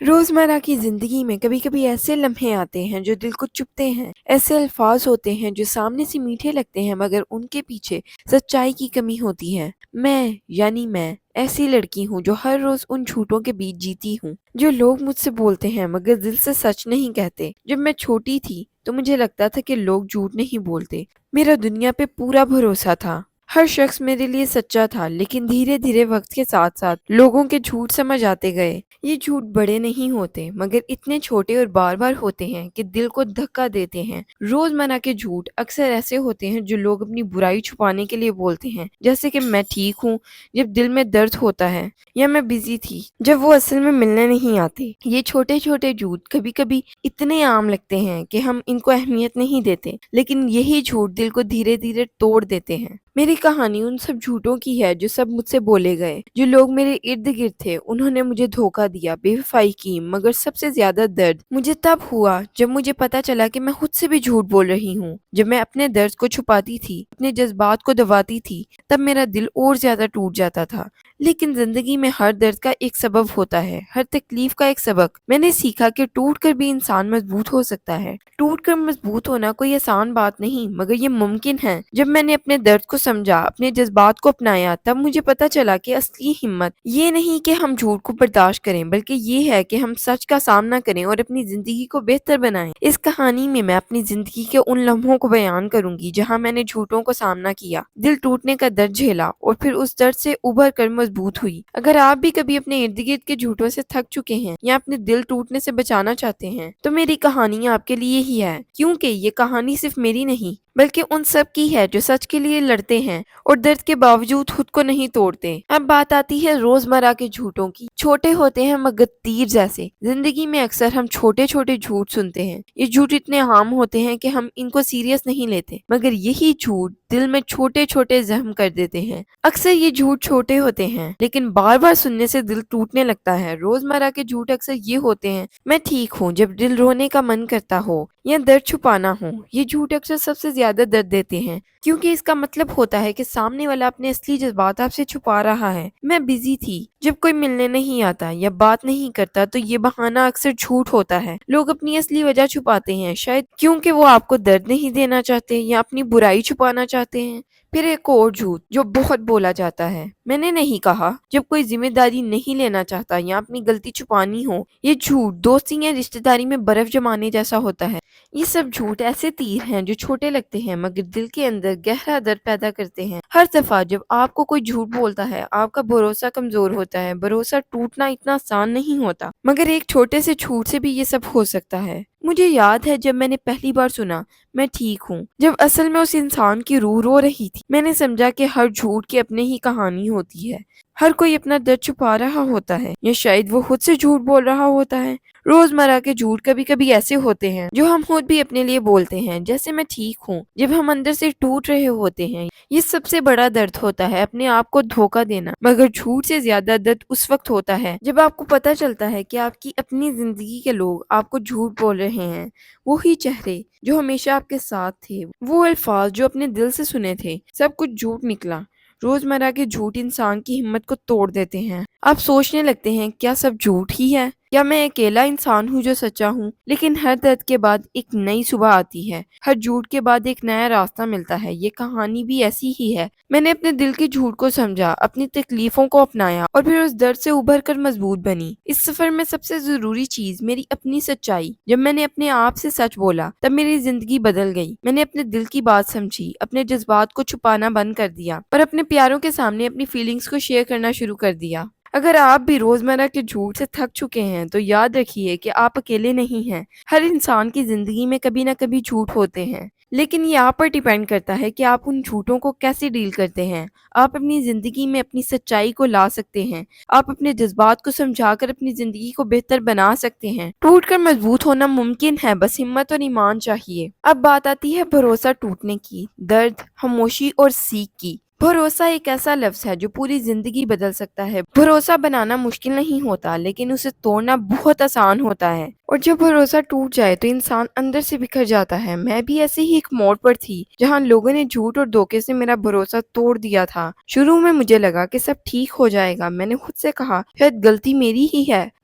روزمرہ کی زندگی میں کبھی کبھی ایسے لمحے آتے ہیں جو دل کو چبھتے ہیں، ایسے الفاظ ہوتے ہیں جو سامنے سے میٹھے لگتے ہیں مگر ان کے پیچھے سچائی کی کمی ہوتی ہے۔ میں ایسی لڑکی ہوں جو ہر روز ان جھوٹوں کے بیچ جیتی ہوں جو لوگ مجھ سے بولتے ہیں مگر دل سے سچ نہیں کہتے۔ جب میں چھوٹی تھی تو مجھے لگتا تھا کہ لوگ جھوٹ نہیں بولتے، میرا دنیا پہ پورا بھروسہ تھا، ہر شخص میرے لیے سچا تھا، لیکن دھیرے دھیرے وقت کے ساتھ ساتھ لوگوں کے جھوٹ سمجھ آتے گئے۔ یہ جھوٹ بڑے نہیں ہوتے مگر اتنے چھوٹے اور بار بار ہوتے ہیں کہ دل کو دھکا دیتے ہیں۔ روزمرہ کے جھوٹ اکثر ایسے ہوتے ہیں جو لوگ اپنی برائی چھپانے کے لیے بولتے ہیں، جیسے کہ میں ٹھیک ہوں جب دل میں درد ہوتا ہے، یا میں بزی تھی جب وہ اصل میں ملنے نہیں آتے۔ یہ چھوٹے چھوٹے جھوٹ کبھی کبھی اتنے عام لگتے ہیں کہ ہم ان کو اہمیت نہیں دیتے، لیکن یہی جھوٹ دل کو دھیرے دھیرے توڑ دیتے ہیں۔ میری کہانی ان سب جھوٹوں کی ہے جو سب مجھ سے بولے گئے، جو لوگ میرے ارد گرد تھے انہوں نے مجھے دھوکہ دیا، بے وفائی کی، مگر سب سے زیادہ درد مجھے تب ہوا جب مجھے پتا چلا کہ میں خود سے بھی جھوٹ بول رہی ہوں۔ جب میں اپنے درد کو چھپاتی تھی، اپنے جذبات کو دباتی تھی، تب میرا دل اور زیادہ ٹوٹ جاتا تھا۔ لیکن زندگی میں ہر درد کا ایک سبب ہوتا ہے، ہر تکلیف کا ایک سبق۔ میں نے سیکھا کہ ٹوٹ کر بھی انسان مضبوط ہو سکتا ہے۔ ٹوٹ کر مضبوط ہونا کوئی آسان بات نہیں، مگر یہ ممکن ہے۔ جب میں نے اپنے درد کو سمجھا، اپنے جذبات کو اپنایا، تب مجھے پتا چلا کہ اصلی ہمت یہ نہیں کہ ہم جھوٹ کو برداشت کریں، بلکہ یہ ہے کہ ہم سچ کا سامنا کریں اور اپنی زندگی کو بہتر بنائیں۔ اس کہانی میں اپنی زندگی کے ان لمحوں کو بیان کروں گی جہاں میں نے جھوٹوں کو سامنا کیا، دل ٹوٹنے کا درد جھیلا اور پھر اس درد سے ابھر کر مضبوط ہوئی۔ اگر آپ بھی کبھی اپنے ارد گرد کے جھوٹوں سے تھک چکے ہیں یا اپنے دل ٹوٹنے سے بچانا چاہتے ہیں تو میری کہانی آپ کے لیے ہی ہے، کیونکہ یہ کہانی صرف میری نہیں بلکہ ان سب کی ہے جو سچ کے لیے لڑتے ہیں اور درد کے باوجود خود کو نہیں توڑتے۔ اب بات آتی ہے روزمرہ کے جھوٹوں کی۔ چھوٹے ہوتے ہیں مگر تیر جیسے۔ زندگی میں اکثر ہم چھوٹے چھوٹے جھوٹ سنتے ہیں، یہ جھوٹ اتنے عام ہوتے ہیں کہ ہم ان کو سیریس نہیں لیتے، مگر یہی جھوٹ دل میں چھوٹے چھوٹے زخم کر دیتے ہیں۔ اکثر یہ جھوٹ چھوٹے ہوتے ہیں لیکن بار بار سننے سے دل ٹوٹنے لگتا ہے۔ روزمرہ کے جھوٹ اکثر یہ ہوتے ہیں، میں ٹھیک ہوں جب دل رونے کا من کرتا ہو یا درد چھپانا ہو۔ یہ جھوٹ اکثر سب سے زیادہ درد دیتے ہیں کیونکہ اس کا مطلب ہوتا ہے کہ سامنے والا اپنے اصلی جذبات آپ سے چھپا رہا ہے۔ میں بزی تھی جب کوئی ملنے نہیں آتا یا بات نہیں کرتا تو یہ بہانہ اکثر جھوٹ ہوتا ہے۔ لوگ اپنی اصلی وجہ چھپاتے ہیں، شاید کیونکہ وہ آپ کو درد نہیں دینا چاہتے یا اپنی برائی چھپانا چاہتے ہیں۔ پھر ایک اور جھوٹ جو بہت بولا جاتا ہے، میں نے نہیں کہا، جب کوئی ذمہ داری نہیں لینا چاہتا یا اپنی غلطی چھپانی ہو۔ یہ جھوٹ دوستی یا رشتہ داری میں برف جمانے جیسا ہوتا ہے۔ یہ سب جھوٹ ایسے تیر ہیں جو چھوٹے لگتے ہیں مگر دل کے اندر گہرا درد پیدا کرتے ہیں۔ ہر دفعہ جب آپ کو کوئی جھوٹ بولتا ہے، آپ کا بھروسہ کمزور ہوتا ہے۔ بھروسہ ٹوٹنا اتنا آسان نہیں ہوتا، مگر ایک چھوٹے سے جھوٹ سے بھی یہ سب ہو سکتا ہے۔ مجھے یاد ہے جب میں نے پہلی بار سنا میں ٹھیک ہوں، جب اصل میں اس انسان کی روح رو رہی تھی، میں نے سمجھا کہ ہر جھوٹ کی اپنی ہی کہانی ہوتی ہے۔ ہر کوئی اپنا درد چھپا رہا ہوتا ہے یا شاید وہ خود سے جھوٹ بول رہا ہوتا ہے۔ روزمرہ کے جھوٹ کبھی کبھی ایسے ہوتے ہیں جو ہم خود بھی اپنے لیے بولتے ہیں، جیسے میں ٹھیک ہوں، جب ہم اندر سے ٹوٹ رہے ہوتے ہیں۔ یہ سب سے بڑا درد ہوتا ہے، اپنے آپ کو دھوکہ دینا، مگر جھوٹ سے زیادہ درد اس وقت ہوتا ہے جب آپ کو پتہ چلتا ہے کہ آپ کی اپنی زندگی کے لوگ آپ کو جھوٹ بول رہے ہیں۔ وہی چہرے جو ہمیشہ آپ کے ساتھ تھے، وہ الفاظ جو اپنے دل سے سنے تھے، سب کچھ جھوٹ نکلا۔ روزمرہ کے جھوٹ انسان کی ہمت کو توڑ دیتے ہیں۔ آپ سوچنے لگتے ہیں کیا سب جھوٹ ہی ہے؟ کیا میں اکیلا انسان ہوں جو سچا ہوں؟ لیکن ہر درد کے بعد ایک نئی صبح آتی ہے، ہر جھوٹ کے بعد ایک نیا راستہ ملتا ہے۔ یہ کہانی بھی ایسی ہی ہے۔ میں نے اپنے دل کے جھوٹ کو سمجھا، اپنی تکلیفوں کو اپنایا اور پھر اس درد سے ابھر کر مضبوط بنی۔ اس سفر میں سب سے ضروری چیز میری اپنی سچائی۔ جب میں نے اپنے آپ سے سچ بولا تب میری زندگی بدل گئی۔ میں نے اپنے دل کی بات سمجھی، اپنے جذبات کو چھپانا بند کر دیا اور اپنے پیاروں کے سامنے اپنی فیلنگز کو شیئر کرنا شروع کر دیا۔ اگر آپ بھی روزمرہ کے جھوٹ سے تھک چکے ہیں تو یاد رکھیے کہ آپ اکیلے نہیں ہیں۔ ہر انسان کی زندگی میں کبھی نہ کبھی جھوٹ ہوتے ہیں، لیکن یہ آپ پر ڈیپینڈ کرتا ہے کہ آپ ان جھوٹوں کو کیسے ڈیل کرتے ہیں۔ آپ اپنی زندگی میں اپنی سچائی کو لا سکتے ہیں، آپ اپنے جذبات کو سمجھا کر اپنی زندگی کو بہتر بنا سکتے ہیں۔ ٹوٹ کر مضبوط ہونا ممکن ہے، بس ہمت اور ایمان چاہیے۔ اب بات آتی ہے بھروسہ ٹوٹنے کی، درد، خاموشی اور سیکھ کی۔ بھروسہ ایک ایسا لفظ ہے جو پوری زندگی بدل سکتا ہے۔ بھروسہ بنانا مشکل نہیں ہوتا لیکن اسے توڑنا بہت آسان ہوتا ہے، اور جب بھروسہ ٹوٹ جائے تو انسان اندر سے بکھر جاتا ہے۔ میں بھی ایسے ہی ایک موڑ پر تھی جہاں لوگوں نے جھوٹ اور دھوکے سے میرا بھروسہ توڑ دیا تھا۔ شروع میں مجھے لگا کہ سب ٹھیک ہو جائے گا۔ میں نے خود سے کہا شاید غلطی میری ہی ہے،